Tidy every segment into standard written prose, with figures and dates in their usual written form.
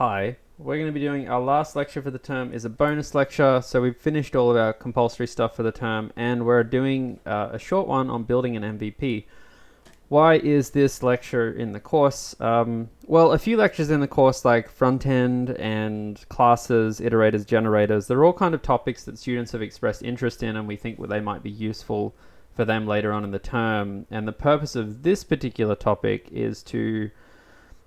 Hi, we're going to be doing our last lecture for the term is a bonus lecture. So we've finished all of our compulsory stuff for the term and we're doing a short one on building an MVP. Why is this lecture in the course? Well, a few lectures in the course like front end and classes, iterators, generators, they're all kind of topics that students have expressed interest in and we think they might be useful for them later on in the term. And the purpose of this particular topic is to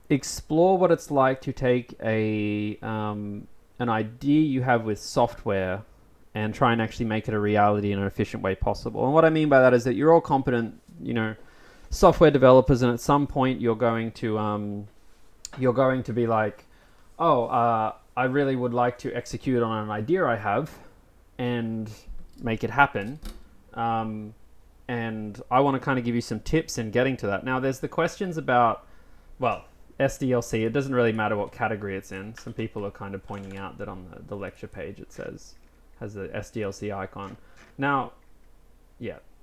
explore what it's like to take an idea you have with software and try and actually make it a reality in an efficient way possible. And what I mean by that is that you're all competent, software developers, and at some point you're going to be like, I really would like to execute on an idea I have and make it happen. And I want to kind of give you some tips in getting to that. Now, there's the questions about, SDLC, it doesn't really matter what category it's in. Some people are kind of pointing out that on the lecture page it has the SDLC icon. Now,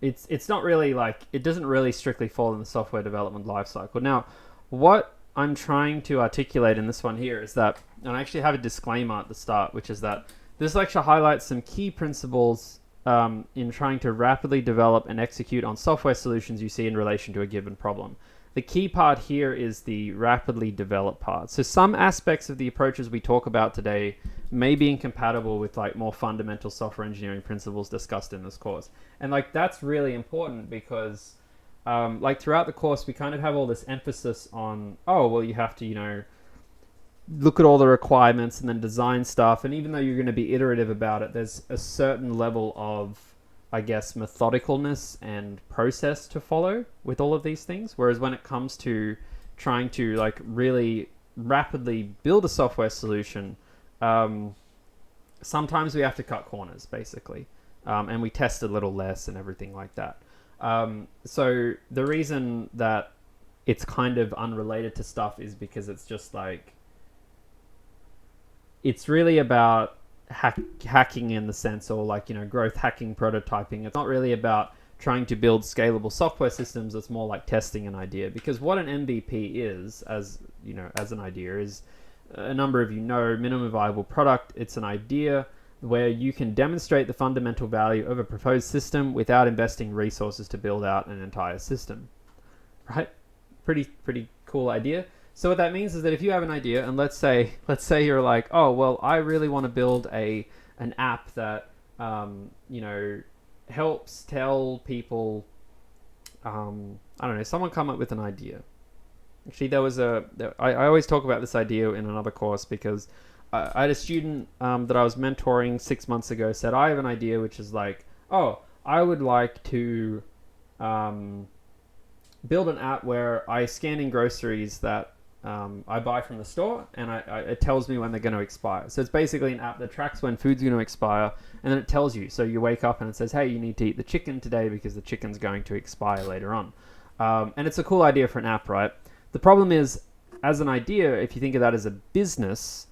it's not really it doesn't really strictly fall in the software development lifecycle. Now, what I'm trying to articulate in this one here is that, and I actually have a disclaimer at the start, which is that this lecture highlights some key principles in trying to rapidly develop and execute on software solutions you see in relation to a given problem. The key part here is the rapidly develop part. So some aspects of the approaches we talk about today may be incompatible with more fundamental software engineering principles discussed in this course. And that's really important because throughout the course we kind of have all this emphasis on, you have to, look at all the requirements and then design stuff. And even though you're going to be iterative about it, there's a certain level of methodicalness and process to follow with all of these things. Whereas when it comes to trying to really rapidly build a software solution, sometimes we have to cut corners basically, and we test a little less and everything like that. So the reason that it's kind of unrelated to stuff is because it's just it's really about hacking in the sense, or growth hacking, prototyping. It's not really about trying to build scalable software systems. It's more like testing an idea, because what an MVP is, as an idea, is a number of minimum viable product. It's an idea where you can demonstrate the fundamental value of a proposed system without investing resources to build out an entire system. Right? Pretty cool idea. So what that means is that if you have an idea, and let's say you're like, I really want to build an app that helps tell people, someone come up with an idea. Actually, I always talk about this idea in another course because I had a student that I was mentoring 6 months ago said, I have an idea which is I would like to build an app where I scan in groceries that I buy from the store, and it tells me when they're going to expire. So it's basically an app that tracks when food's going to expire, and then it tells you. So you wake up and it says, hey, you need to eat the chicken today because the chicken's going to expire later on. And it's a cool idea for an app, right? The problem is, as an idea, if you think of that as a business,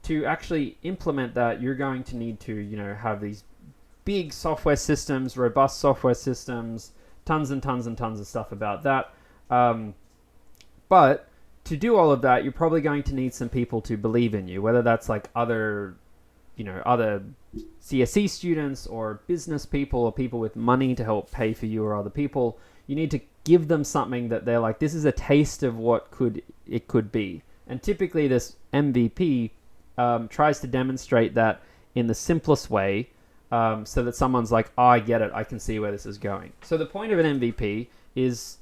to actually implement that, you're going to need to, have these big software systems, robust software systems, tons and tons and tons of stuff about that. But to do all of that, you're probably going to need some people to believe in you, whether that's other CSE students or business people or people with money to help pay for you or other people. You need to give them something that they're like, this is a taste of what it could be. And typically this MVP tries to demonstrate that in the simplest way, so that someone's like, I get it, I can see where this is going. So the point of an MVP is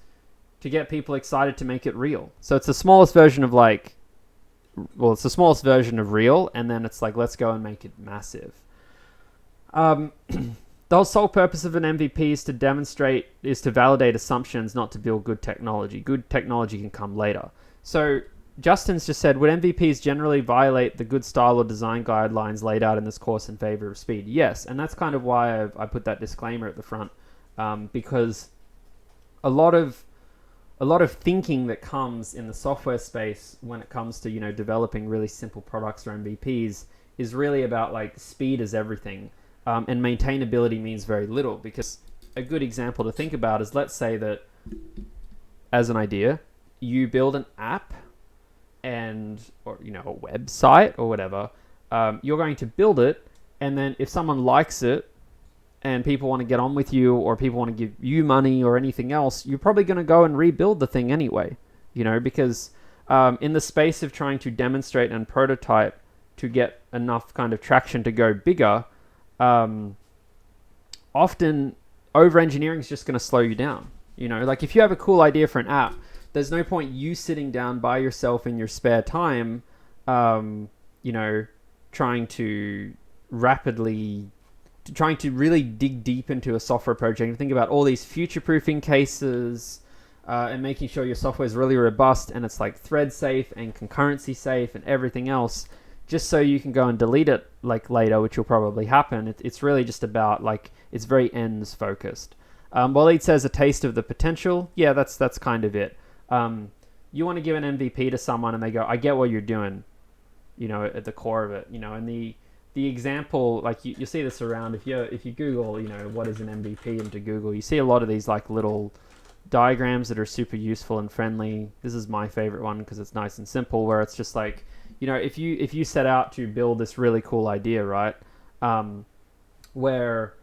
to get people excited to make it real. So it's the smallest version of it's the smallest version of real, and then it's let's go and make it massive. The whole sole purpose of an MVP is to validate assumptions, not to build good technology. Good technology can come later. So Justin's just said, would MVPs generally violate the good style or design guidelines laid out in this course in favor of speed? Yes, and that's kind of why I put that disclaimer at the front, because a lot of thinking that comes in the software space when it comes to developing really simple products or MVPs is really about speed is everything, and maintainability means very little. Because a good example to think about is, let's say that as an idea you build an app and or a website or whatever, you're going to build it, and then if someone likes it and people want to get on with you, or people want to give you money or anything else, you're probably going to go and rebuild the thing anyway, because in the space of trying to demonstrate and prototype to get enough kind of traction to go bigger, often over-engineering is just going to slow you down. Like if you have a cool idea for an app, there's no point you sitting down by yourself in your spare time, trying to really dig deep into a software project and think about all these future-proofing cases, and making sure your software is really robust and it's like thread safe and concurrency safe and everything else, just so you can go and delete it like later, which will probably happen. It's really just about like, it's very ends focused. Waleed says a taste of the potential. Yeah, that's kind of it. You want to give an MVP to someone and they go, I get what you're doing, at the core of it, and the example, like you see this around, if you Google, what is an MVP into Google, you see a lot of these like little diagrams that are super useful and friendly. This is my favorite one because it's nice and simple, where it's just like, if you set out to build this really cool idea, right, where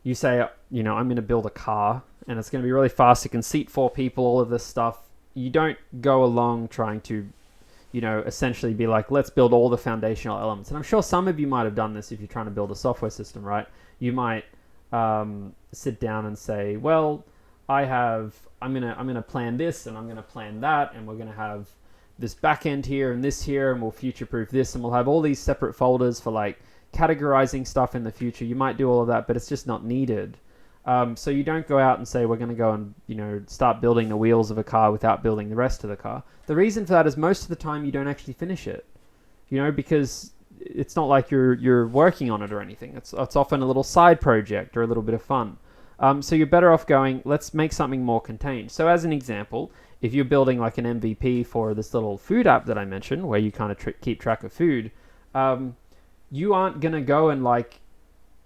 you say, I'm going to build a car and it's going to be really fast, it can seat 4 people, all of this stuff. You don't go along trying to, essentially be like, let's build all the foundational elements. And I'm sure some of you might have done this if you're trying to build a software system, right? You might sit down and say, well, I'm gonna plan this and I'm gonna plan that, and we're gonna have this back end here and this here, and we'll future proof this, and we'll have all these separate folders for like categorizing stuff in the future. You might do all of that, but it's just not needed. So you don't go out and say, we're going to go and start building the wheels of a car without building the rest of the car. The reason for that is most of the time you don't actually finish it, because it's not like you're working on it or anything. It's often a little side project or a little bit of fun. So you're better off going, let's make something more contained. So as an example, if you're building like an MVP for this little food app that I mentioned, where you kind of keep track of food, you aren't going to go and like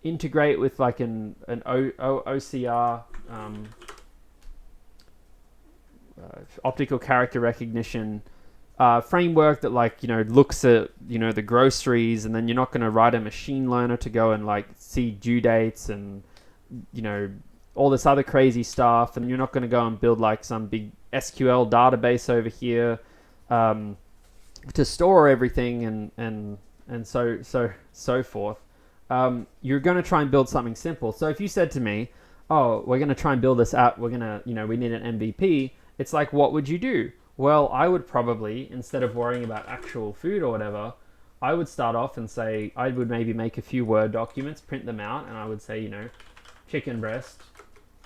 integrate with like an OCR, optical character recognition framework that like looks at the groceries, and then you're not going to write a machine learner to go and like see due dates and all this other crazy stuff, and you're not going to go and build like some big SQL database over here to store everything and so forth. You're going to try and build something simple. So if you said to me, oh, we're going to try and build this app, we're going to, we need an MVP, it's like, what would you do? Well, I would probably, instead of worrying about actual food or whatever, I would start off and say, I would maybe make a few Word documents, print them out, and I would say, chicken breast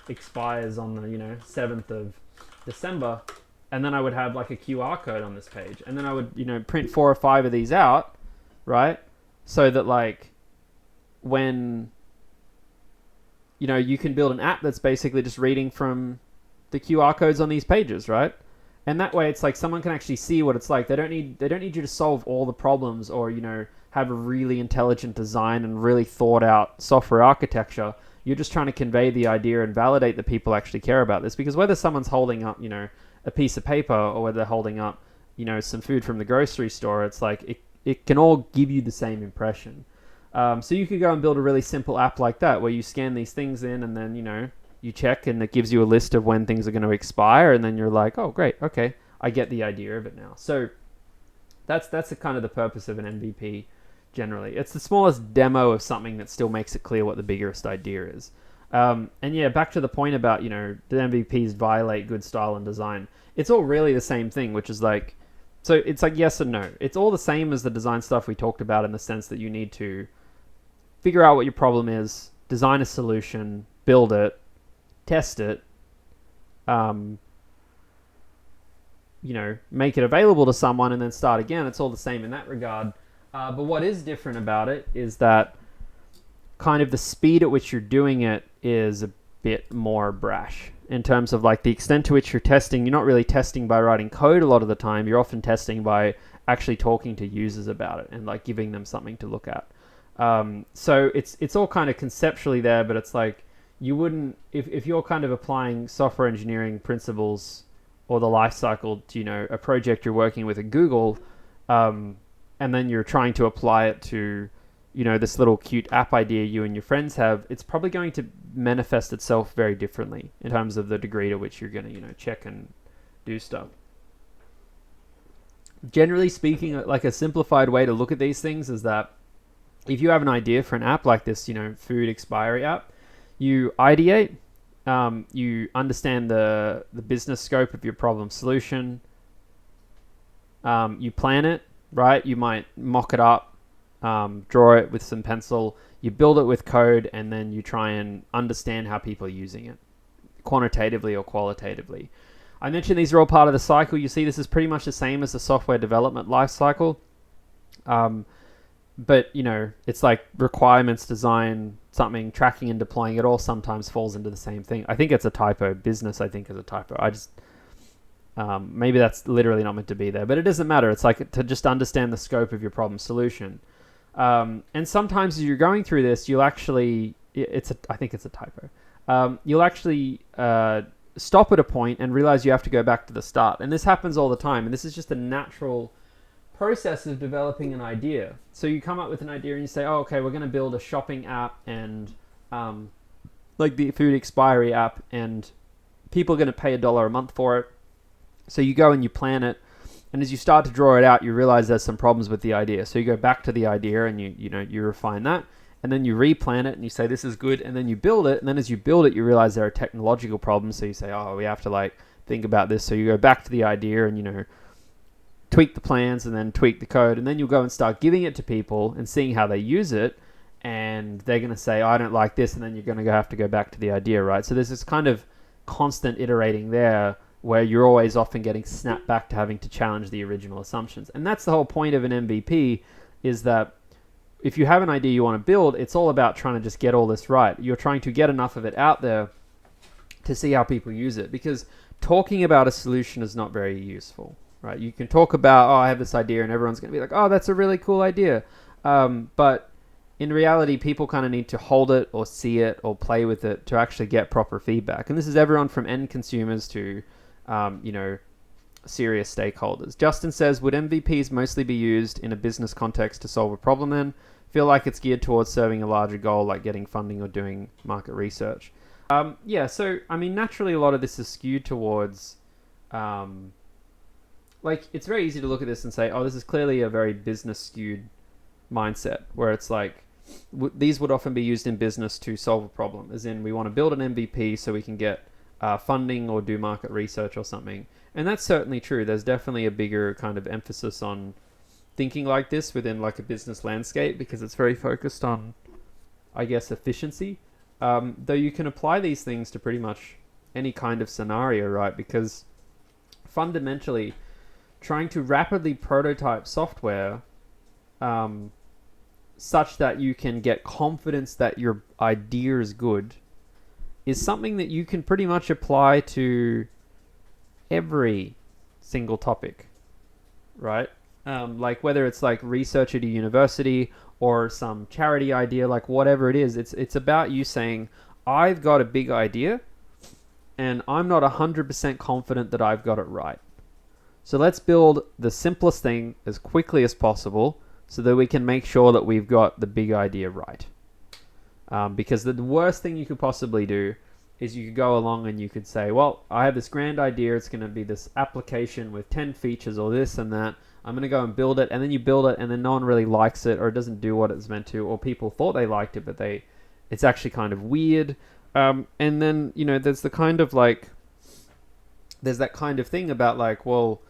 expires on the, 7th of December, and then I would have like a QR code on this page, and then I would, print 4 or 5 of these out, right? So that like, when you can build an app that's basically just reading from the QR codes on these pages, right? And that way it's like someone can actually see what it's like. They don't need you to solve all the problems or have a really intelligent design and really thought out software architecture. You're just trying to convey the idea and validate that people actually care about this, because whether someone's holding up a piece of paper or whether they're holding up some food from the grocery store, it's like it can all give you the same impression. So you could go and build a really simple app like that, where you scan these things in and then, you check and it gives you a list of when things are going to expire, and then you're like, oh, great, okay, I get the idea of it now. So that's kind of the purpose of an MVP generally. It's the smallest demo of something that still makes it clear what the biggest idea is. And yeah, back to the point about, the MVPs violate good style and design. It's all really the same thing, which is like, so it's like yes and no. It's all the same as the design stuff we talked about, in the sense that you need to figure out what your problem is, design a solution, build it, test it, make it available to someone, and then start again. It's all the same in that regard. But what is different about it is that kind of the speed at which you're doing it is a bit more brash, in terms of like the extent to which you're testing. You're not really testing by writing code a lot of the time. You're often testing by actually talking to users about it and like giving them something to look at. So it's all kind of conceptually there, but it's like you wouldn't, if you're kind of applying software engineering principles or the life cycle to, a project you're working with at Google, and then you're trying to apply it to, this little cute app idea you and your friends have, it's probably going to manifest itself very differently in terms of the degree to which you're going to, check and do stuff. Generally speaking, like a simplified way to look at these things is that if you have an idea for an app like this, food expiry app, you ideate, you understand the business scope of your problem solution, you plan it, right? You might mock it up, draw it with some pencil, you build it with code, and then you try and understand how people are using it, quantitatively or qualitatively. I mentioned these are all part of the cycle. You see, this is pretty much the same as the software development life cycle. But, it's like requirements, design, something, tracking and deploying. It all sometimes falls into the same thing. I think it's a typo. Business, I think, is a typo. Maybe that's literally not meant to be there, but it doesn't matter. It's like to just understand the scope of your problem solution. And sometimes as you're going through this, you'll actually, I think it's a typo. You'll actually stop at a point and realize you have to go back to the start. And this happens all the time. And this is just a natural process of developing an idea. So you come up with an idea and you say, oh, okay, we're going to build a shopping app and like the food expiry app, and people are going to pay $1 a month for it. So you go and you plan it. And as you start to draw it out, you realize there's some problems with the idea. So you go back to the idea and you refine that. And then you replan it and you say, this is good. And then you build it. And then as you build it, you realize there are technological problems. So you say, oh, we have to think about this. So you go back to the idea and, tweak the plans and then tweak the code. And then you'll go and start giving it to people and seeing how they use it. And they're going to say, I don't like this. And then you're going to have to go back to the idea, right? So there's this kind of constant iterating there where you're always often getting snapped back to having to challenge the original assumptions. And that's the whole point of an MVP, is that if you have an idea you want to build, it's all about trying to just get all this right. You're trying to get enough of it out there to see how people use it, because talking about a solution is not very useful, right? You can talk about, oh, I have this idea, and everyone's going to be like, oh, that's a really cool idea. But in reality, people kind of need to hold it or see it or play with it to actually get proper feedback. And this is everyone from end consumers to serious stakeholders. Justin says, would MVPs mostly be used in a business context to solve a problem then? Feel like it's geared towards serving a larger goal like getting funding or doing market research. Yeah, so, naturally a lot of this is skewed towards, it's very easy to look at this and say, oh, this is clearly a very business skewed mindset, where it's like, these would often be used in business to solve a problem, as in we want to build an MVP so we can get funding or do market research or something. And that's certainly true. There's definitely a bigger kind of emphasis on thinking like this within like a business landscape, because it's very focused on, I guess, efficiency. Though you can apply these things to pretty much any kind of scenario, right? Because fundamentally, trying to rapidly prototype software such that you can get confidence that your idea is good is something that you can pretty much apply to every single topic, right? Like whether it's like research at a university or some charity idea, like whatever it is, it's about you saying, I've got a big idea and I'm not 100% confident that I've got it right. So let's build the simplest thing as quickly as possible so that we can make sure that we've got the big idea right. Because the worst thing you could possibly do is you could go along and you could say, well, I have this grand idea. It's going to be this application with 10 features or this and that. I'm going to go and build it. And then you build it and then no one really likes it, or it doesn't do what it's meant to, or people thought they liked it, but it's actually kind of weird. And then, there's the kind of there's that kind of thing about well,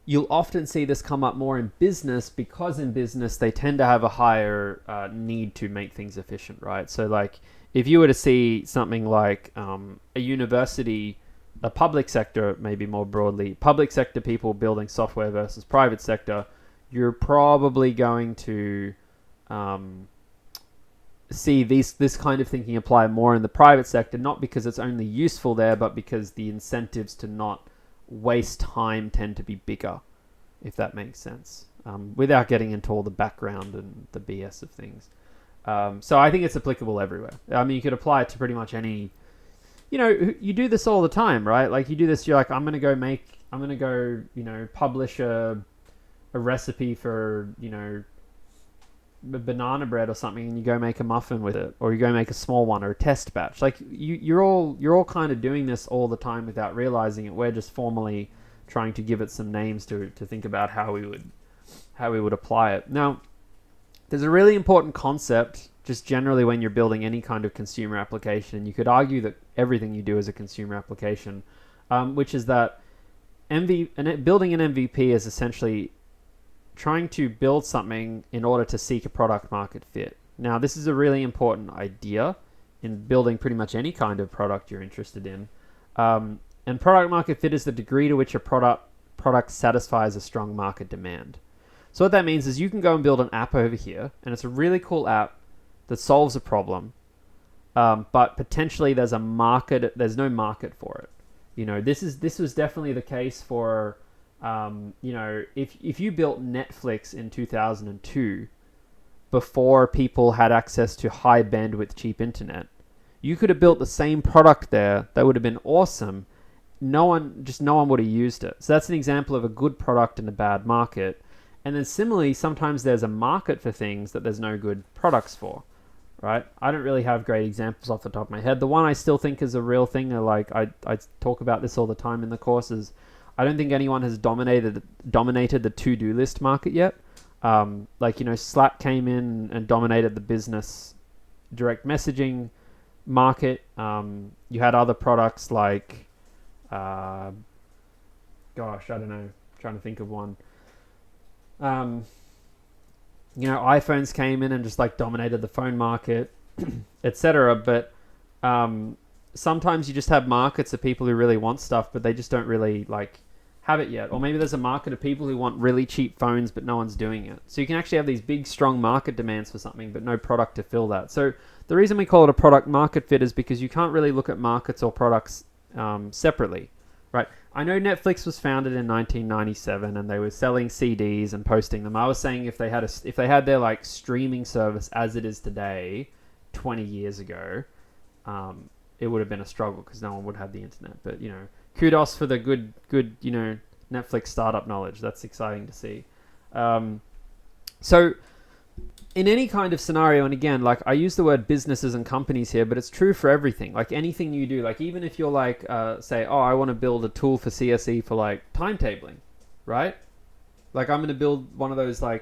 you'll often see this come up more in business, because in business they tend to have a higher need to make things efficient, right? So if you were to see something like a university, a public sector, maybe more broadly, public sector people building software versus private sector, you're probably going to see this kind of thinking apply more in the private sector, not because it's only useful there, but because the incentives to not waste time tend to be bigger, if that makes sense, without getting into all the background and the BS of things. So I think it's applicable everywhere. You could apply it to pretty much any, you do this all the time, right? Like you do this, you're like, I'm going to go publish a a recipe for, banana bread or something, and you go make a muffin with it, or you go make a small one or a test batch. Like you're all kind of doing this all the time without realizing it. We're just formally trying to give it some names to think about how we would apply it. Now, there's a really important concept just generally when you're building any kind of consumer application. You could argue that everything you do is a consumer application, which is that building an MVP is essentially trying to build something in order to seek a product market fit. Now, this is a really important idea in building pretty much any kind of product you're interested in. And product market fit is the degree to which a product satisfies a strong market demand. So what that means is you can go and build an app over here, and it's a really cool app that solves a problem, but potentially there's no market for it. This was definitely the case for if you built Netflix in 2002 before people had access to high bandwidth cheap internet, you could have built the same product there that would have been awesome. No one would have used it. So that's an example of a good product in a bad market. And then similarly, sometimes there's a market for things that there's no good products for, right? I don't really have great examples off the top of my head. The one I still think is a real thing, like I talk about this all the time in the courses, I don't think anyone has dominated the to-do list market yet. Slack came in and dominated the business direct messaging market. You had other products like, I don't know, I'm trying to think of one. iPhones came in and just dominated the phone market, etc. But sometimes you just have markets of people who really want stuff, but they just don't really have it yet. Or maybe there's a market of people who want really cheap phones, but no one's doing it. So you can actually have these big, strong market demands for something, but no product to fill that. So the reason we call it a product market fit is because you can't really look at markets or products separately, right? I know Netflix was founded in 1997 and they were selling CDs and posting them. I was saying if they had their streaming service as it is today, 20 years ago, it would have been a struggle because no one would have the internet. But kudos for the good Netflix startup knowledge. That's exciting to see. So in any kind of scenario, and again, I use the word businesses and companies here, but it's true for everything. Anything you do, even if you're say, I want to build a tool for CSE for timetabling, right? I'm going to build one of those I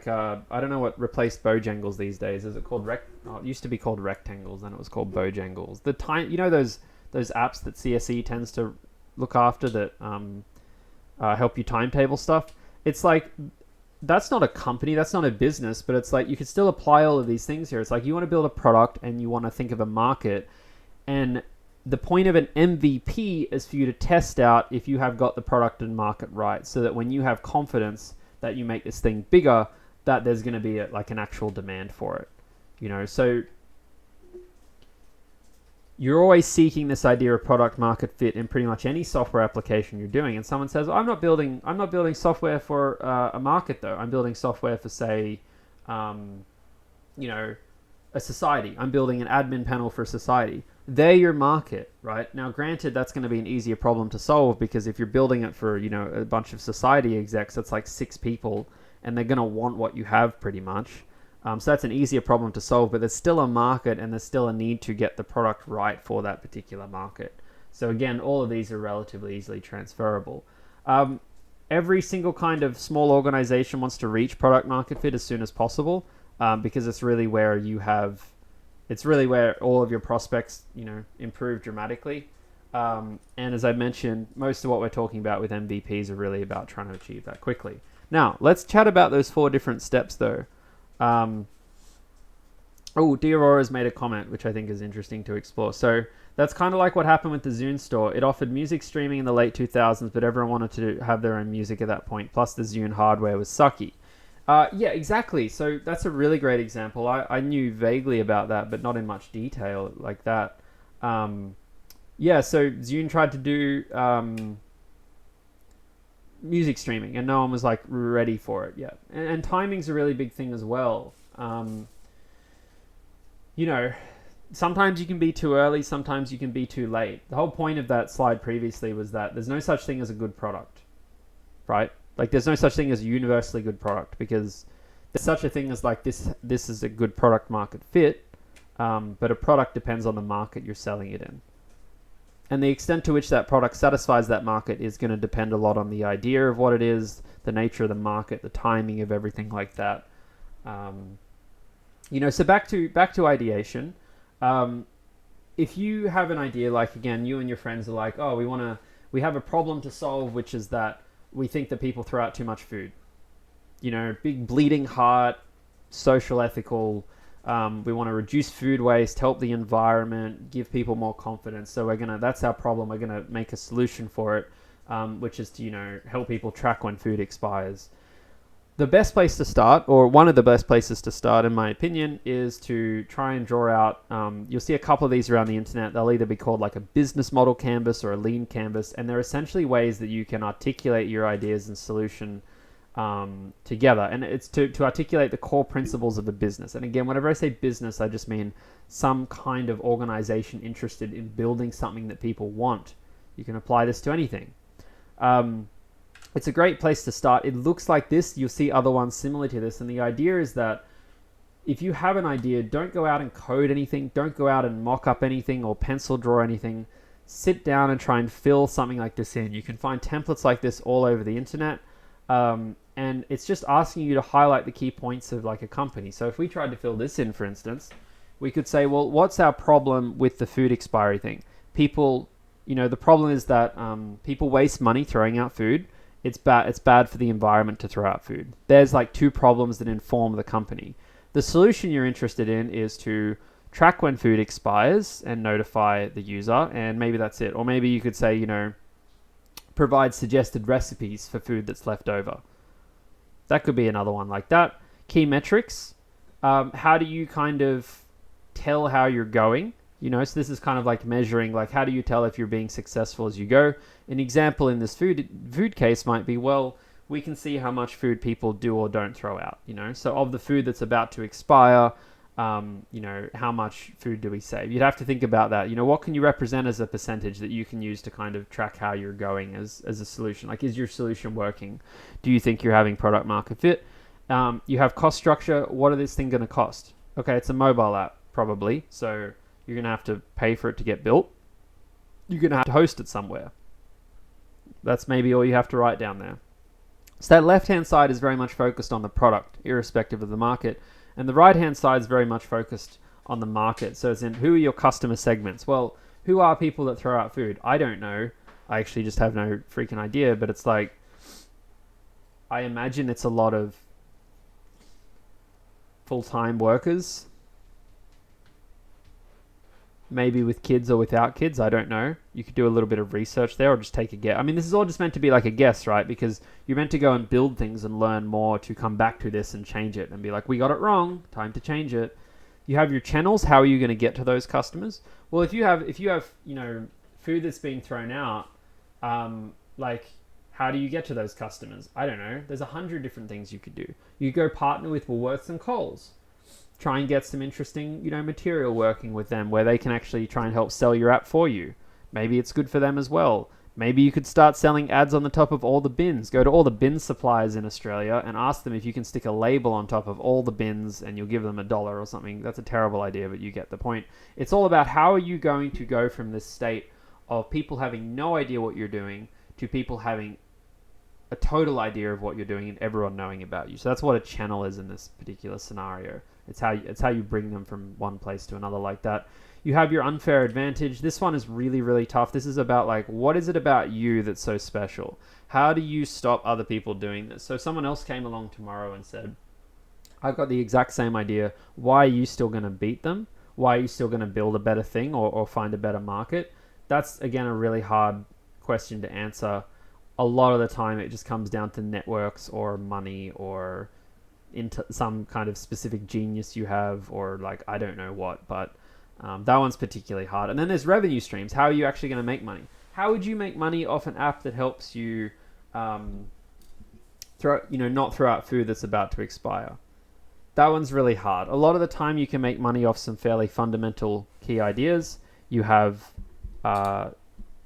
don't know what replaced Bojangles these days. Is it called it used to be called Rectangles, then it was called Bojangles. The time, those apps that CSE tends to look after that help you timetable stuff. It's that's not a company, that's not a business, but it's you could still apply all of these things here. It's you want to build a product and you want to think of a market, and the point of an MVP is for you to test out if you have got the product and market right, so that when you have confidence that you make this thing bigger, that there's going to be an actual demand for it. So you're always seeking this idea of product market fit in pretty much any software application you're doing. And someone says, I'm not building software for a market though. I'm building software for, say, a society. I'm building an admin panel for a society. They're your market, right? Now, granted, that's going to be an easier problem to solve because if you're building it for, a bunch of society execs, that's 6 people, and they're going to want what you have pretty much. So that's an easier problem to solve, but there's still a market and there's still a need to get the product right for that particular market. So again, all of these are relatively easily transferable. Every single kind of small organization wants to reach product market fit as soon as possible, because it's really where all of your prospects, improve dramatically. And as I mentioned, most of what we're talking about with MVPs are really about trying to achieve that quickly. Now, let's chat about those 4 different steps though. Diaurora's made a comment, which I think is interesting to explore. So that's kind of like what happened with the Zune store. It offered music streaming in the late 2000s, but everyone wanted to have their own music at that point. Plus the Zune hardware was sucky. Yeah, exactly. So that's a really great example. I knew vaguely about that, but not in much detail like that. So Zune tried to do music streaming and no one was ready for it yet. And timing's a really big thing as well. Sometimes you can be too early, sometimes you can be too late. The whole point of that slide previously was that there's no such thing as a good product, right? Like there's no such thing as a universally good product, because there's such a thing as like this is a good product market fit, but a product depends on the market you're selling it in. And the extent to which that product satisfies that market is going to depend a lot on the idea of what it is, the nature of the market, the timing of everything like that. So back to ideation. If you have an idea, like again, you and your friends are like, oh, we have a problem to solve, which is that we think that people throw out too much food. Big bleeding heart, social, ethical. We want to reduce food waste, help the environment, give people more confidence. So that's our problem. We're gonna make a solution for it, which is to help people track when food expires. The best place to start, or one of the best places to start, in my opinion, is to try and draw out. You'll see a couple of these around the internet. They'll either be called like a business model canvas or a lean canvas, and they're essentially ways that you can articulate your ideas and solution together, and it's to articulate the core principles of a business. And again, whenever I say business, I just mean some kind of organization interested in building something that people want. You can apply this to anything. It's a great place to start. It looks like this. You'll see other ones similar to this, and the idea is that if you have an idea, don't go out and code anything, don't go out and mock up anything or pencil draw anything. Sit down and try and fill something like this in. You can find templates like this all over the internet. And it's just asking you to highlight the key points of like a company. So if we tried to fill this in, for instance, we could say, well, what's our problem with the food expiry thing? People, the problem is that people waste money throwing out food. It's bad for the environment to throw out food. There's like two problems that inform the company. The solution you're interested in is to track when food expires and notify the user, and maybe that's it. Or maybe you could say, provide suggested recipes for food that's left over. That could be another one like that. Key metrics. How do you kind of tell how you're going? So this is kind of like measuring, like how do you tell if you're being successful as you go? An example in this food case might be, well, we can see how much food people do or don't throw out. So of the food that's about to expire, how much food do we save? You'd have to think about that. What can you represent as a percentage that you can use to kind of track how you're going as a solution? Like, is your solution working? Do you think you're having product market fit? You have cost structure. What is this thing going to cost? Okay, it's a mobile app, probably. So you're going to have to pay for it to get built. You're going to have to host it somewhere. That's maybe all you have to write down there. So that left-hand side is very much focused on the product, irrespective of the market. And the right-hand side is very much focused on the market. So it's in, who are your customer segments? Well, who are people that throw out food? I don't know. I actually just have no freaking idea. But it's like, I imagine it's a lot of full-time workers. Maybe with kids or without kids, I don't know. You could do a little bit of research there or just take a guess. I mean, this is all just meant to be like a guess, right? Because you're meant to go and build things and learn more to come back to this and change it and be like, we got it wrong, time to change it. You have your channels. How are you going to get to those customers? Well, if you have food that's being thrown out, how do you get to those customers? I don't know. There's 100 different things you could do. You go partner with Woolworths and Coles. Try and get some interesting, material working with them where they can actually try and help sell your app for you. Maybe it's good for them as well. Maybe you could start selling ads on the top of all the bins. Go to all the bin suppliers in Australia and ask them if you can stick a label on top of all the bins and you'll give them $1 or something. That's a terrible idea, but you get the point. It's all about how are you going to go from this state of people having no idea what you're doing to people having a total idea of what you're doing and everyone knowing about you. So that's what a channel is in this particular scenario. It's how you bring them from one place to another like that. You have your unfair advantage. This one is really, really tough. This is about what is it about you that's so special? How do you stop other people doing this? So if someone else came along tomorrow and said, I've got the exact same idea. Why are you still going to beat them? Why are you still going to build a better thing or find a better market? That's, again, a really hard question to answer. A lot of the time it just comes down to networks or money or into some kind of specific genius you have or I don't know what, but that one's particularly hard. And then there's revenue streams. How are you actually going to make money? How would you make money off an app that helps you not throw out food that's about to expire? That one's really hard. A lot of the time you can make money off some fairly fundamental key ideas. You have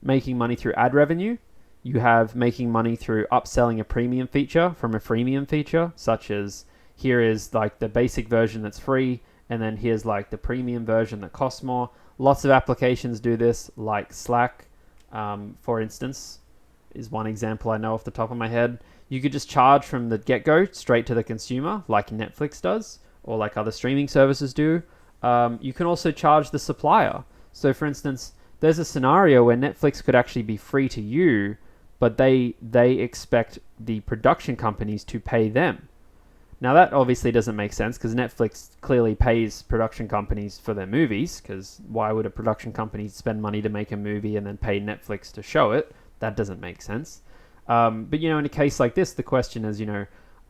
making money through ad revenue. You have making money through upselling a premium feature from a freemium feature, such as here is like the basic version that's free, and then here's like the premium version that costs more. Lots of applications do this, like Slack, for instance, is one example I know off the top of my head. You could just charge from the get-go straight to the consumer, like Netflix does, or like other streaming services do. You can also charge the supplier. So for instance, there's a scenario where Netflix could actually be free to you, but they expect the production companies to pay them. Now that obviously doesn't make sense because Netflix clearly pays production companies for their movies, because why would a production company spend money to make a movie and then pay Netflix to show it? That doesn't make sense. But, in a case like this, the question is,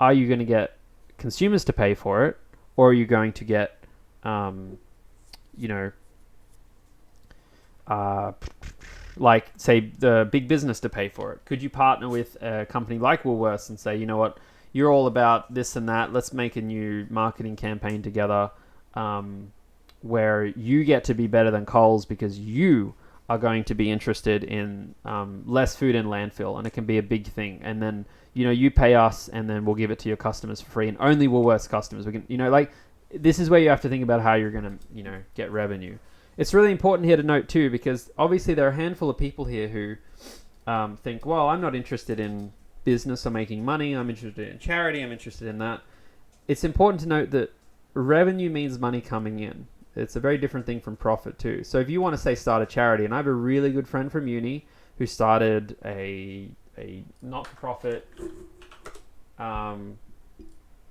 are you going to get consumers to pay for it, or are you going to get, like, say, the big business to pay for it? Could you partner with a company like Woolworths and say, you know what, you're all about this and that, let's make a new marketing campaign together where you get to be better than Coles because you are going to be interested in less food in landfill, and it can be a big thing. And then, you pay us and then we'll give it to your customers for free, and only Woolworths customers. We can, this is where you have to think about how you're going to, get revenue. It's really important here to note too, because obviously there are a handful of people here who think, well, I'm not interested in business or making money, I'm interested in charity, I'm interested in that. It's important to note that revenue means money coming in. It's a very different thing from profit too. So if you want to say start a charity, and I have a really good friend from uni who started a not-for-profit,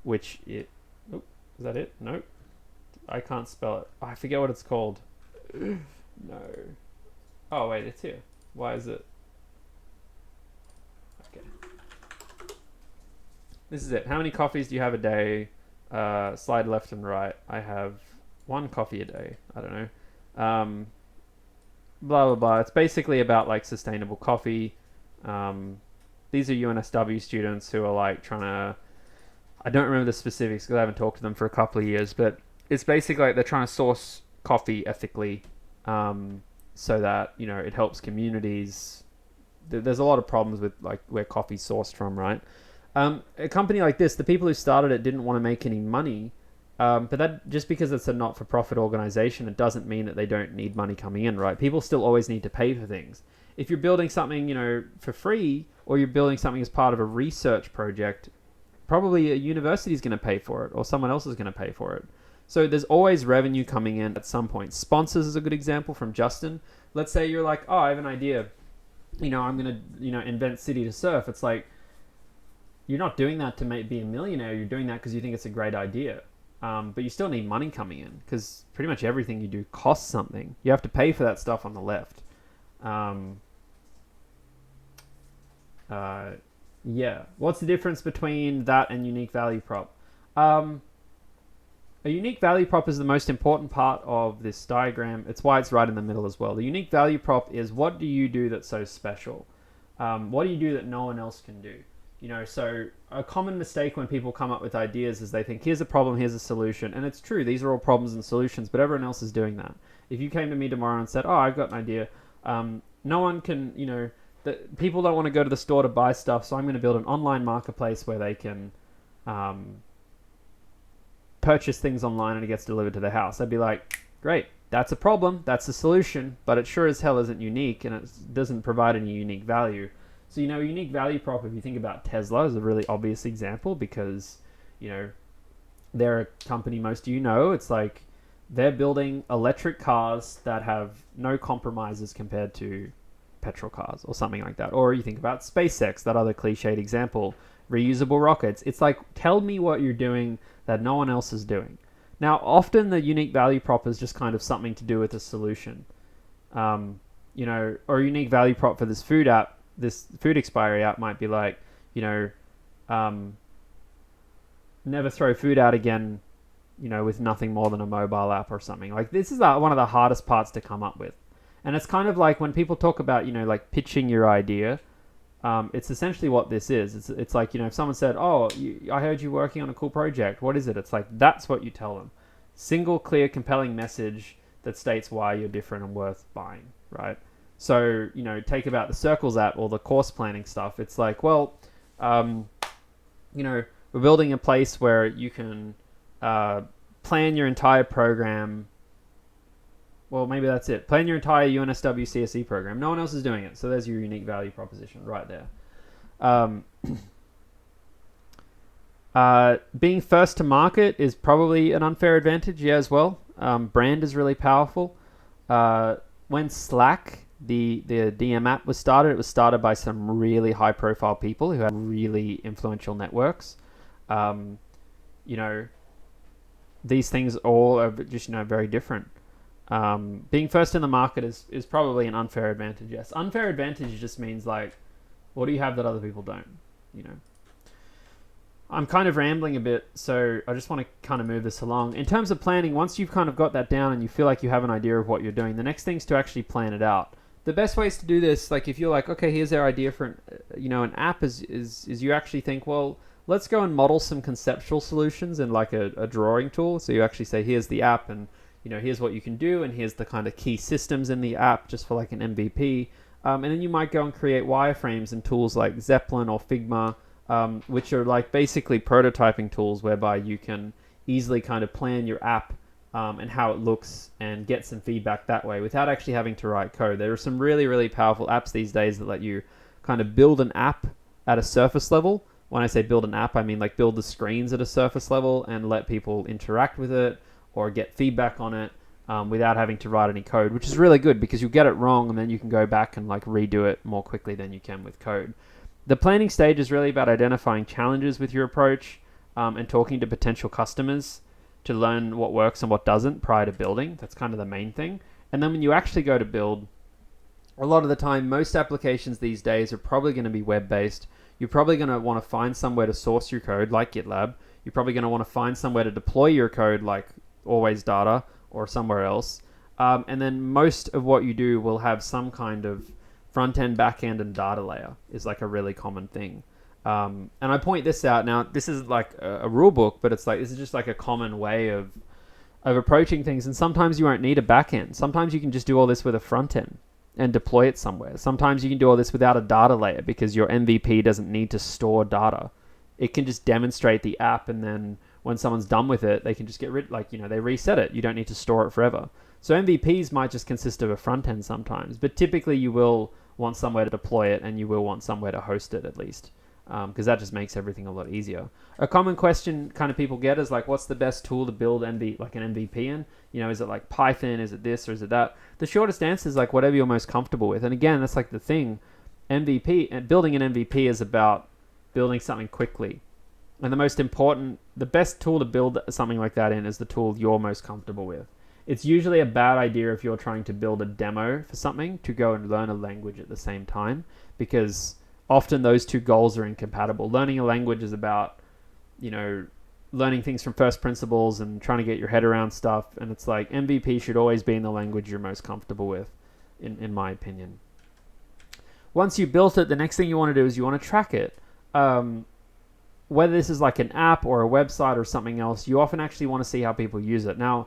which is that it? No, I can't spell it. I forget what it's called. No. Oh wait, it's here. Why is it? Okay. This is it. How many coffees do you have a day? Slide left and right. I have 1 coffee a day. I don't know. Blah, blah, blah. It's basically about like sustainable coffee. These are UNSW students who are like trying to, I don't remember the specifics because I haven't talked to them for a couple of years, but it's basically like they're trying to source coffee ethically so that, it helps communities. There's a lot of problems with like where coffee's sourced from, right? A company like this, the people who started it didn't want to make any money, but that just because it's a not-for-profit organization, it doesn't mean that they don't need money coming in, right? People still always need to pay for things. If you're building something, for free, or you're building something as part of a research project, probably a university is going to pay for it, or someone else is going to pay for it. So there's always revenue coming in at some point. Sponsors is a good example from Justin. Let's say you're like, oh, I have an idea. I'm going to, invent City to Surf. It's like, you're not doing that to be a millionaire. You're doing that because you think it's a great idea. But you still need money coming in because pretty much everything you do costs something. You have to pay for that stuff on the left. Yeah. What's the difference between that and unique value prop? A unique value prop is the most important part of this diagram. It's why it's right in the middle as well. The unique value prop is, what do you do that's so special? What do you do that no one else can do? So a common mistake when people come up with ideas is they think, here's a problem, here's a solution. And it's true, these are all problems and solutions, but everyone else is doing that. If you came to me tomorrow and said, oh, I've got an idea, no one can, people don't want to go to the store to buy stuff, so I'm going to build an online marketplace where they can purchase things online and it gets delivered to their house. I'd be like, great, that's a problem, that's a solution, but it sure as hell isn't unique, and it doesn't provide any unique value. So, a unique value prop, if you think about Tesla, is a really obvious example because, they're a company most of you know. It's like they're building electric cars that have no compromises compared to petrol cars or something like that. Or you think about SpaceX, that other cliched example, reusable rockets. It's like, tell me what you're doing that no one else is doing. Now, often the unique value prop is just kind of something to do with a solution. Or a unique value prop for this food app, this food expiry app might be like, never throw food out again, with nothing more than a mobile app or something. Like, this is one of the hardest parts to come up with. And it's kind of like when people talk about, like pitching your idea, it's essentially what this is. It's like, if someone said, oh, I heard you working on a cool project. What is it? It's like, that's what you tell them. Single, clear, compelling message that states why you're different and worth buying, right? So, take about the Circles app or the course planning stuff. It's like, well, we're building a place where you can plan your entire program. Well, maybe that's it. Plan your entire UNSW CSE program. No one else is doing it. So there's your unique value proposition right there. Being first to market is probably an unfair advantage, as well. Brand is really powerful. When Slack, the DM app was started, it was started by some really high profile people who had really influential networks. These things all are just, very different. Being first in the market is probably an unfair advantage, yes. Unfair advantage just means like, what do you have that other people don't, I'm kind of rambling a bit, so I just want to kind of move this along. In terms of planning, once you've kind of got that down and you feel like you have an idea of what you're doing, the next thing is to actually plan it out. The best ways to do this, like if you're like, okay, here's our idea for an app, is you actually think, well, let's go and model some conceptual solutions in like a drawing tool. So you actually say, here's the app, and here's what you can do, and here's the kind of key systems in the app just for like an MVP. And then you might go and create wireframes and tools like Zeppelin or Figma, which are like basically prototyping tools whereby you can easily kind of plan your app and how it looks and get some feedback that way without actually having to write code. There are some really, really powerful apps these days that let you kind of build an app at a surface level. When I say build an app, I mean like build the screens at a surface level and let people interact with it or get feedback on it without having to write any code, which is really good because you get it wrong and then you can go back and like redo it more quickly than you can with code. The planning stage is really about identifying challenges with your approach and talking to potential customers to learn what works and what doesn't prior to building. That's kind of the main thing. And then when you actually go to build, a lot of the time, most applications these days are probably going to be web-based. You're probably going to want to find somewhere to source your code like GitLab. You're probably going to want to find somewhere to deploy your code like Always Data or somewhere else. And then most of what you do will have some kind of front-end, back-end, and data layer is like a really common thing. And I point this out now. This is like a rule book, but it's like this is just like a common way of approaching things. And sometimes you won't need a back-end. Sometimes you can just do all this with a front-end and deploy it somewhere. Sometimes you can do all this without a data layer because your MVP doesn't need to store data. It can just demonstrate the app, and then when someone's done with it, they can just get rid, they reset it. You don't need to store it forever. So MVPs might just consist of a front end sometimes, but typically you will want somewhere to deploy it and you will want somewhere to host it at least, because that just makes everything a lot easier. A common question kind of people get is like, what's the best tool to build an MVP in? Is it like Python? Is it this or is it that? The shortest answer is like whatever you're most comfortable with. And again, that's like the thing. Building an MVP is about building something quickly. And the best tool to build something like that in is the tool you're most comfortable with. It's usually a bad idea if you're trying to build a demo for something to go and learn a language at the same time, because often those two goals are incompatible. Learning a language is about, learning things from first principles and trying to get your head around stuff. And it's like MVP should always be in the language you're most comfortable with, in my opinion. Once you built it, the next thing you want to do is you want to track it. Whether this is like an app or a website or something else, you often actually want to see how people use it. Now,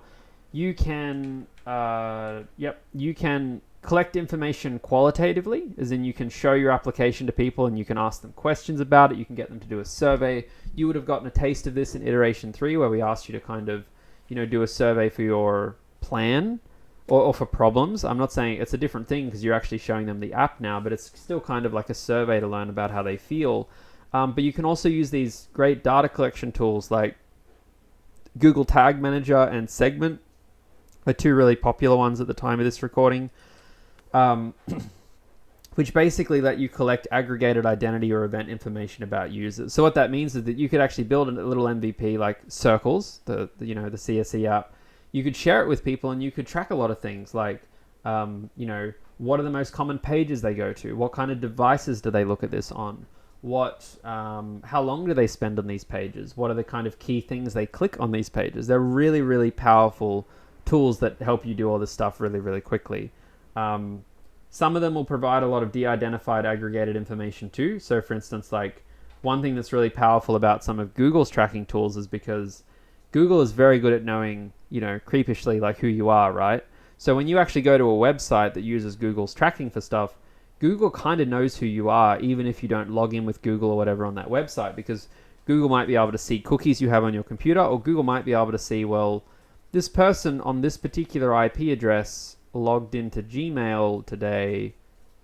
you can collect information qualitatively, as in you can show your application to people and you can ask them questions about it. You can get them to do a survey. You would have gotten a taste of this in Iteration 3, where we asked you to kind of, do a survey for your plan or for problems. I'm not saying it's a different thing because you're actually showing them the app now, but it's still kind of like a survey to learn about how they feel. But you can also use these great data collection tools like Google Tag Manager and Segment, are two really popular ones at the time of this recording, which basically let you collect aggregated identity or event information about users. So what that means is that you could actually build a little MVP like Circles, the CSE app. You could share it with people and you could track a lot of things like, what are the most common pages they go to? What kind of devices do they look at this on? How long do they spend on these pages? What are the kind of key things they click on these pages? They're really, really powerful tools that help you do all this stuff really, really quickly. Some of them will provide a lot of de-identified aggregated information too. So for instance, like one thing that's really powerful about some of Google's tracking tools is because Google is very good at knowing, creepishly like who you are, right? So when you actually go to a website that uses Google's tracking for stuff, Google kind of knows who you are, even if you don't log in with Google or whatever on that website, because Google might be able to see cookies you have on your computer, or Google might be able to see, well, this person on this particular IP address logged into Gmail today,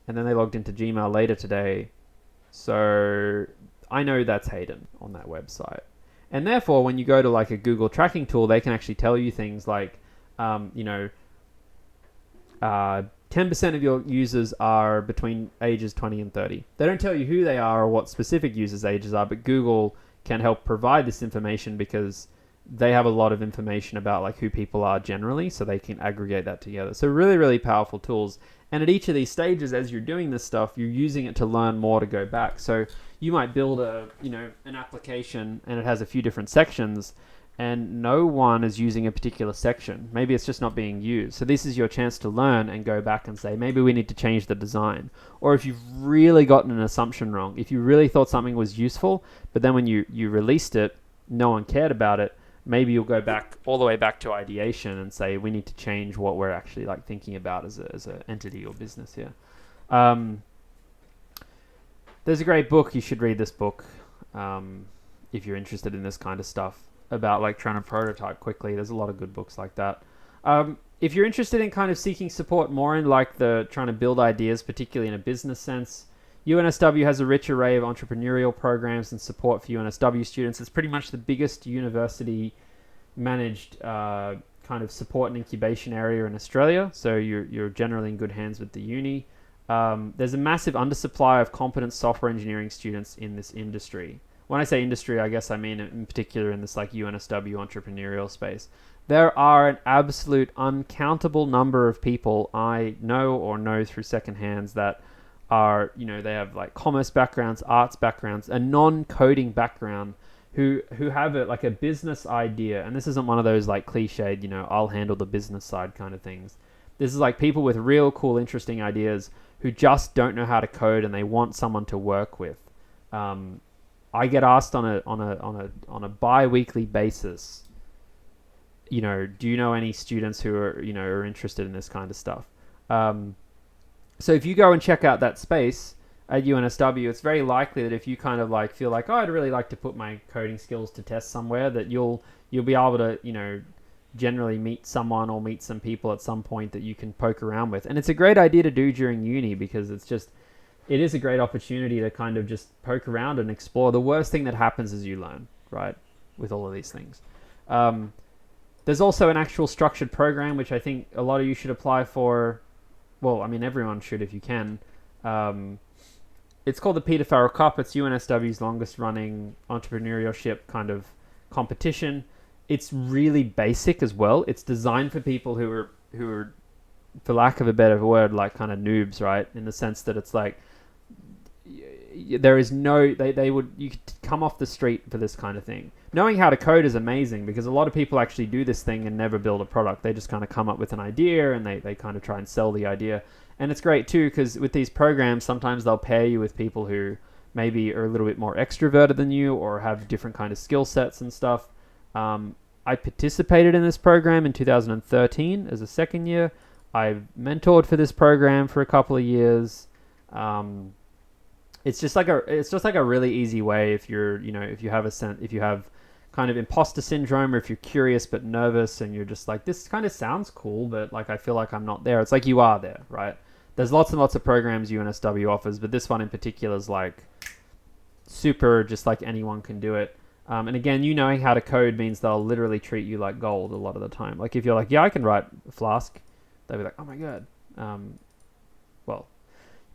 and then they logged into Gmail later today. So I know that's Hayden on that website. And therefore, when you go to like a Google tracking tool, they can actually tell you things like, 10% of your users are between ages 20 and 30. They don't tell you who they are or what specific users' ages are, but Google can help provide this information because they have a lot of information about like who people are generally, so they can aggregate that together. So really, really powerful tools. And at each of these stages, as you're doing this stuff, you're using it to learn more to go back. So you might build an application and it has a few different sections, and no one is using a particular section. Maybe it's just not being used. So this is your chance to learn and go back and say, maybe we need to change the design. Or if you've really gotten an assumption wrong, if you really thought something was useful, but then when you released it, no one cared about it, maybe you'll go back all the way back to ideation and say, we need to change what we're actually like thinking about as an entity or business here. There's a great book. You should read this book if you're interested in this kind of stuff, about like trying to prototype quickly. There's a lot of good books like that. If you're interested in kind of seeking support more in like the trying to build ideas, particularly in a business sense, UNSW has a rich array of entrepreneurial programs and support for UNSW students. It's pretty much the biggest university managed kind of support and incubation area in Australia. So you're generally in good hands with the uni. There's a massive undersupply of competent software engineering students in this industry. When I say industry, I guess I mean in particular in this like UNSW entrepreneurial space. There are an absolute uncountable number of people I know or know through second hands that are, they have like commerce backgrounds, arts backgrounds, a non-coding background who have like a business idea. And this isn't one of those like cliched, I'll handle the business side kind of things. This is like people with real cool, interesting ideas who just don't know how to code and they want someone to work with. I get asked on a bi-weekly basis, do you know any students who are interested in this kind of stuff? So if you go and check out that space at UNSW, it's very likely that if you kind of like feel like, I'd really like to put my coding skills to test somewhere, that you'll be able to, generally meet someone or meet some people at some point that you can poke around with. And it's a great idea to do during uni because it is a great opportunity to kind of just poke around and explore. The worst thing that happens is you learn, right, with all of these things. There's also an actual structured program, which I think a lot of you should apply for. Well, I mean, everyone should if you can. It's called the Peter Farrell Cup. It's UNSW's longest running entrepreneurship kind of competition. It's really basic as well. It's designed for people who are, for lack of a better word, like kind of noobs, right? In the sense that it's like, there is no, you could come off the street for this kind of thing. Knowing how to code is amazing because a lot of people actually do this thing and never build a product. They just kind of come up with an idea and they kind of try and sell the idea. And it's great too because with these programs, sometimes they'll pair you with people who maybe are a little bit more extroverted than you or have different kind of skill sets and stuff. I participated in this program in 2013 as a second year. I've mentored for this program for a couple of years. It's just like a really easy way if you're, if you have kind of imposter syndrome or if you're curious but nervous and you're just like, this kind of sounds cool, but like I feel like I'm not there. It's like you are there, right? There's lots and lots of programs UNSW offers, but this one in particular is like super, just like anyone can do it. And again, knowing how to code means they'll literally treat you like gold a lot of the time. Like if you're like, yeah, I can write Flask, they'll be like, oh my God. Well,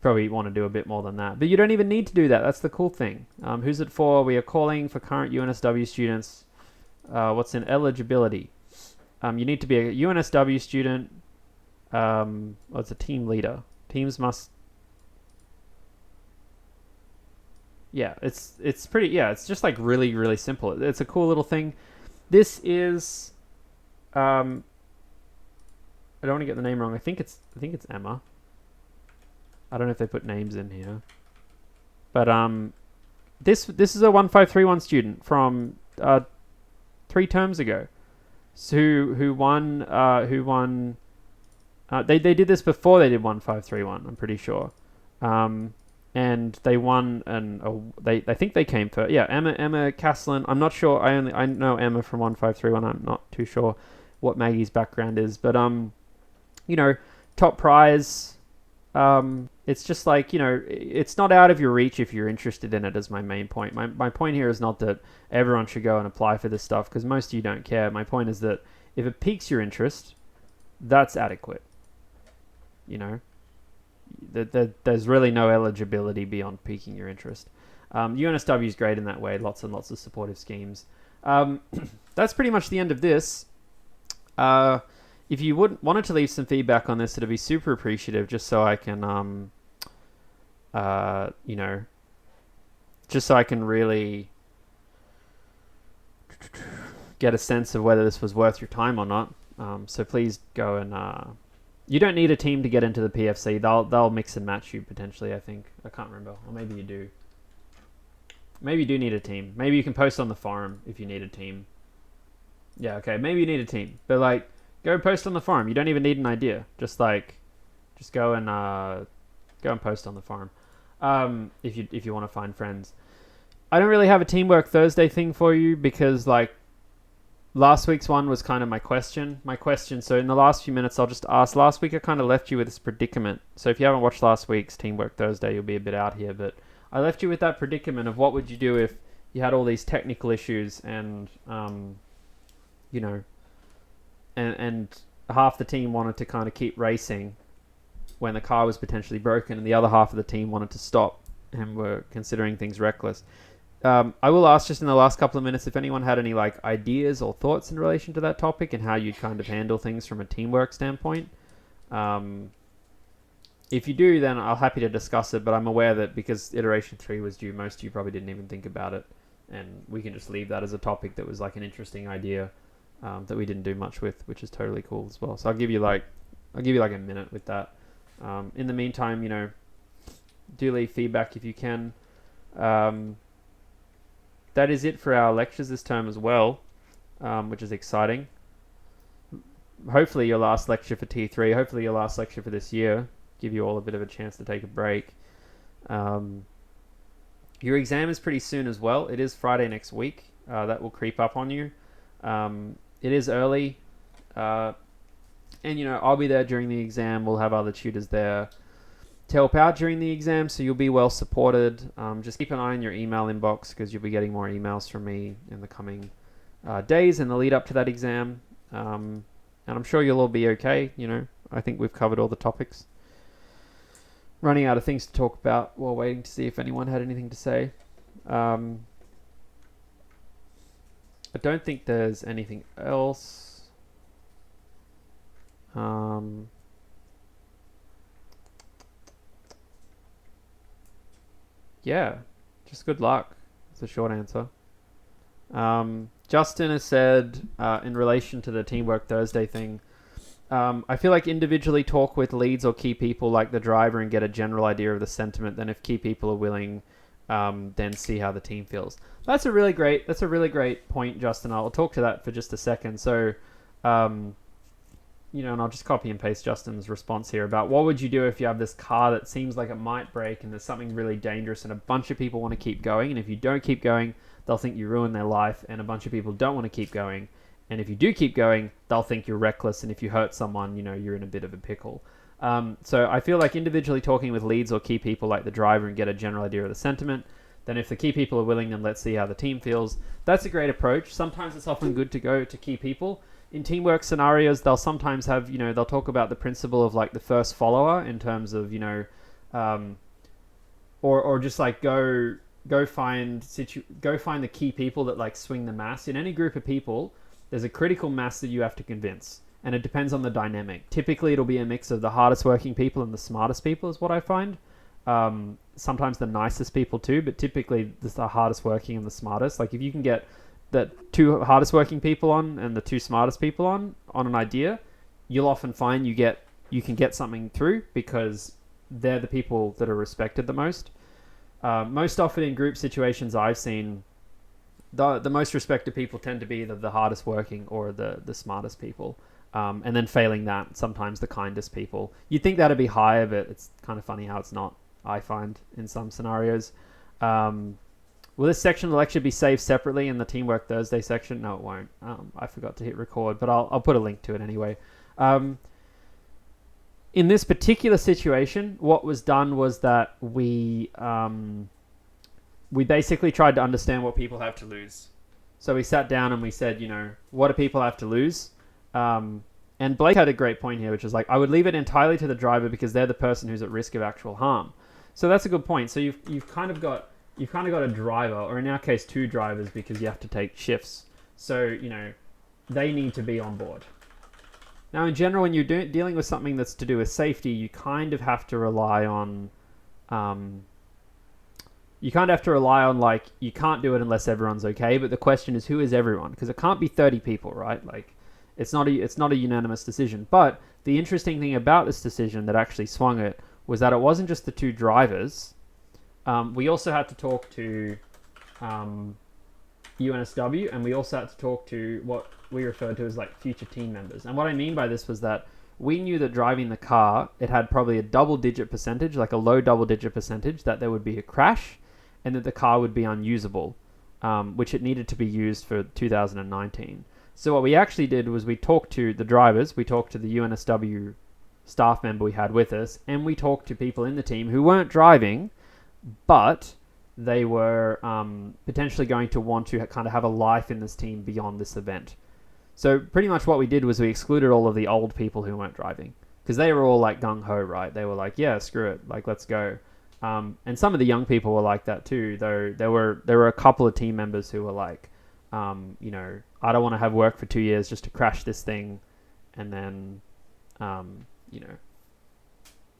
probably want to do a bit more than that. But you don't even need to do that. That's the cool thing. Who's it for? We are calling for current UNSW students. What's in eligibility? You need to be a UNSW student. It's a team leader. Teams must... Yeah, it's pretty... Yeah, it's just like really, really simple. It's a cool little thing. This is... I don't want to get the name wrong. I think it's Emma. I don't know if they put names in here, but this is a 1531 student from 3 terms ago, who won They did this before they did 1531. I'm pretty sure. And they won they think they came first. Yeah, Emma Caslin. I'm not sure. I know Emma from 1531. I'm not too sure what Maggie's background is, but top prize. It's just like, it's not out of your reach if you're interested in it, is my main point. My point here is not that everyone should go and apply for this stuff, because most of you don't care. My point is that if it piques your interest, that's adequate. There's really no eligibility beyond piquing your interest. UNSW is great in that way. Lots and lots of supportive schemes. That's pretty much the end of this. If you wanted to leave some feedback on this, it'd be super appreciative, just so I can, just so I can really get a sense of whether this was worth your time or not. So please go and, you don't need a team to get into the PFC. They'll mix and match you potentially, I think. I can't remember. Or maybe you do. Maybe you do need a team. Maybe you can post on the forum if you need a team. Yeah, okay. Maybe you need a team. But go post on the forum. You don't even need an idea. Just go and post on the forum. If you want to find friends. I don't really have a Teamwork Thursday thing for you because last week's one was kind of my question. So in the last few minutes, I'll just ask. Last week, I kind of left you with this predicament. So if you haven't watched last week's Teamwork Thursday, you'll be a bit out here. But I left you with that predicament of what would you do if you had all these technical issues and, and half the team wanted to kind of keep racing when the car was potentially broken, and the other half of the team wanted to stop and were considering things reckless. I will ask just in the last couple of minutes if anyone had any ideas or thoughts in relation to that topic and how you'd kind of handle things from a teamwork standpoint. If you do, then I'm happy to discuss it, but I'm aware that because iteration 3 was due, most of you probably didn't even think about it, and we can just leave that as a topic that was an interesting idea that we didn't do much with, which is totally cool as well. So I'll give you a minute with that. In the meantime, do leave feedback if you can. That is it for our lectures this term as well, which is exciting. Hopefully your last lecture for T3, hopefully your last lecture for this year, give you all a bit of a chance to take a break. Your exam is pretty soon as well. It is Friday next week. That will creep up on you. It is early. And, I'll be there during the exam. We'll have other tutors there to help out during the exam, so you'll be well supported. Just keep an eye on your email inbox because you'll be getting more emails from me in the coming days in the lead up to that exam. And I'm sure you'll all be okay. I think we've covered all the topics. Running out of things to talk about while waiting to see if anyone had anything to say. I don't think there's anything else. Yeah, just good luck. It's a short answer. Justin has said, in relation to the Teamwork Thursday thing, I feel like individually talk with leads or key people like the driver and get a general idea of the sentiment. Then if key people are willing, then see how the team feels. That's a really great point, Justin. I'll talk to that for just a second. So, and I'll just copy and paste Justin's response here about what would you do if you have this car that seems like it might break and there's something really dangerous and a bunch of people want to keep going. And if you don't keep going, they'll think you ruined their life, and a bunch of people don't want to keep going. And if you do keep going, they'll think you're reckless. And if you hurt someone, you're in a bit of a pickle. So I feel like individually talking with leads or key people like the driver and get a general idea of the sentiment. Then if the key people are willing, then let's see how the team feels. That's a great approach. Sometimes it's often good to go to key people. In teamwork scenarios, they'll sometimes have, they'll talk about the principle of the first follower in terms of, or just go find the key people that swing the mass. In any group of people, there's a critical mass that you have to convince, and it depends on the dynamic. Typically, it'll be a mix of the hardest working people and the smartest people is what I find. Sometimes the nicest people too, but typically the hardest working and the smartest. If you can get the two hardest working people on and the two smartest people on an idea, you'll often find you can get something through because they're the people that are respected the most. Most often in group situations I've seen, the most respected people tend to be either the hardest working or the smartest people. And then failing that, sometimes the kindest people. You'd think that'd be higher, but it's kind of funny how it's not, I find, in some scenarios. Will this section of the lecture be saved separately in the Teamwork Thursday section? No, it won't. I forgot to hit record, but I'll put a link to it anyway. In this particular situation, what was done was that we basically tried to understand what people have to lose. So we sat down and we said, what do people have to lose? And Blake had a great point here, which is like, I would leave it entirely to the driver because they're the person who's at risk of actual harm. So that's a good point. So you've kind of got a driver, or in our case, two drivers, because you have to take shifts. So, they need to be on board. Now, in general, when you're dealing with something that's to do with safety, you kind of have to rely on, you can't do it unless everyone's okay. But the question is, who is everyone? Because it can't be 30 people, right? Like, it's not a unanimous decision. But the interesting thing about this decision that actually swung it was that it wasn't just the two drivers. We also had to talk to UNSW, and we also had to talk to what we referred to as like future team members. And what I mean by this was that we knew that driving the car, it had probably a double-digit percentage, like a low double-digit percentage, that there would be a crash and that the car would be unusable, which it needed to be used for 2019. So what we actually did was we talked to the drivers, we talked to the UNSW staff member we had with us, and we talked to people in the team who weren't driving, but they were potentially going to want to kind of have a life in this team beyond this event. So pretty much what we did was we excluded all of the old people who weren't driving, because they were all like gung-ho, right? They were like, yeah, screw it, like, let's go. And some of the young people were like that too, though there were a couple of team members who were like, I don't want to have work for 2 years just to crash this thing and then,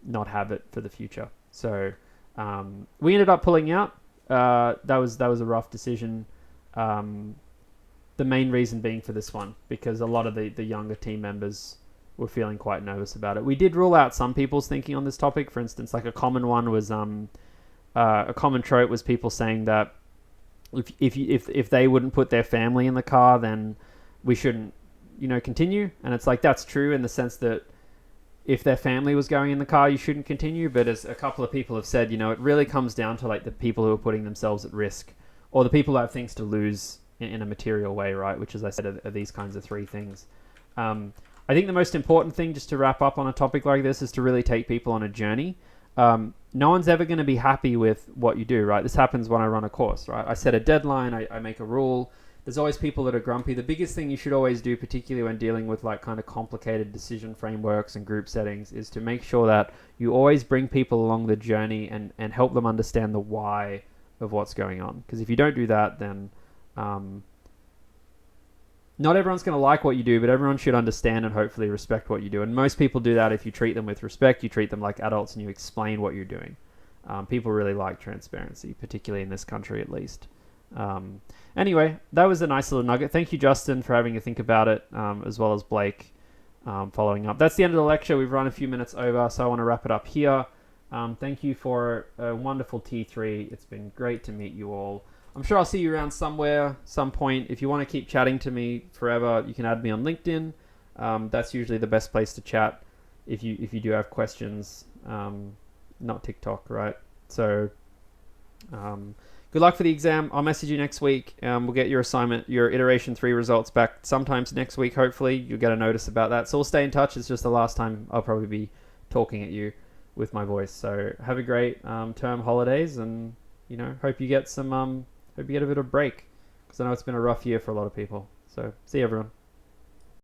not have it for the future. So we ended up pulling out. That was a rough decision. The main reason being for this one, because a lot of the younger team members were feeling quite nervous about it. We did rule out some people's thinking on this topic. For instance, like a common one was a common trope was people saying that if they wouldn't put their family in the car, then we shouldn't continue. And it's like, that's true in the sense that if their family was going in the car, you shouldn't continue. But as a couple of people have said, it really comes down to like the people who are putting themselves at risk, or the people who have things to lose in a material way, right? Which, as I said, are these kinds of three things. I think the most important thing, just to wrap up on a topic like this, is to really take people on a journey. No one's ever going to be happy with what you do, right? This happens when I run a course, right? I set a deadline, I make a rule. There's always people that are grumpy. The biggest thing you should always do, particularly when dealing with like kind of complicated decision frameworks and group settings, is to make sure that you always bring people along the journey and help them understand the why of what's going on. Because if you don't do that, then not everyone's going to like what you do, but everyone should understand and hopefully respect what you do. And most people do that if you treat them with respect, you treat them like adults, and you explain what you're doing. People really like transparency, particularly in this country at least. Anyway, that was a nice little nugget. Thank you, Justin, for having to think about it, as well as Blake following up. That's the end of the lecture. We've run a few minutes over, so I want to wrap it up here. Thank you for a wonderful T3. It's been great to meet you all. I'm sure I'll see you around somewhere, some point. If you want to keep chatting to me forever, you can add me on LinkedIn. That's usually the best place to chat if you do have questions. Not TikTok, right? So good luck for the exam. I'll message you next week. We'll get your assignment, your iteration 3 results back sometimes next week, hopefully. You'll get a notice about that. So we'll stay in touch. It's just the last time I'll probably be talking at you with my voice. So have a great term holidays, and hope you get a bit of break, because I know it's been a rough year for a lot of people. So see you, everyone.